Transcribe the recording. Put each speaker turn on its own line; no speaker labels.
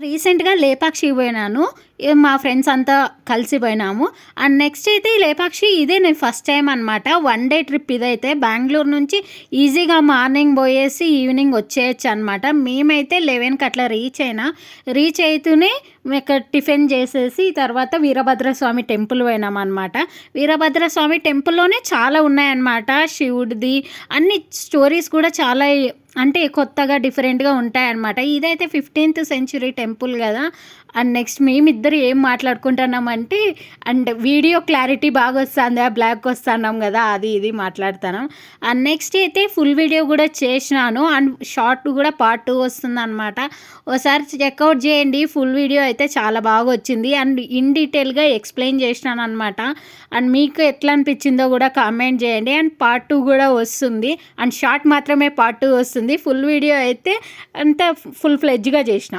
రీసెంట్‌గా లేపాక్షికి పోయినాను. మా ఫ్రెండ్స్ అంతా కలిసి పోయినాము. అండ్ నెక్స్ట్ అయితే ఈ లేపాక్షి ఇదే నేను ఫస్ట్ టైమ్ అనమాట. వన్ డే ట్రిప్ ఇదైతే. బెంగుళూరు నుంచి ఈజీగా మార్నింగ్ పోయేసి ఈవినింగ్ వచ్చేయొచ్చనమాట. మేమైతే 11కి అట్లా రీచ్ అయినా. రీచ్ అయితూనే ఇక్కడ టిఫిన్ చేసేసి తర్వాత వీరభద్రస్వామి టెంపుల్ పోయినామనమాట. వీరభద్రస్వామి టెంపుల్‌లోనే చాలా ఉన్నాయన్నమాట. శివుడిది అన్ని స్టోరీస్ కూడా చాలా అంటే కొత్తగా డిఫరెంట్‌గా ఉంటాయన్నమాట. ఇదైతే 15th సెంచురీ టెంపుల్ గదా! అండ్ నెక్స్ట్ మేమిద్దరు ఏం మాట్లాడుకుంటున్నామంటే అండ్ వీడియో క్లారిటీ బాగొస్తాందా? బ్లాక్ వస్తున్నాం గదా! అది ఇది మాట్లాడుతున్నాం. అండ్ నెక్స్ట్ అయితే ఫుల్ వీడియో గూడా చేసినాను. అండ్ షార్ట్ గూడా పార్ట్ 2 వస్తుందనమాట. ఓసారి చెక్‌ఔట్ చేయండి. ఫుల్ వీడియో అయితే చాలా బాగొచ్చింది. అండ్ ఇన్ డీటెయిల్‌గా ఎక్స్‌ప్లెయిన్ చేసినాననమాట. అండ్ మీకు ఎట్లా అనిపించిందో గూడా కామెంట్ చేయండి. అండ్ పార్ట్ 2 గూడా వస్తుంది. అండ్ షార్ట్ మాత్రమే పార్ట్ 2 వస్తుంది. ఫుల్ వీడియో అయితే అంతా ఫుల్ ఫ్లెడ్జ్‌గా చేసిన.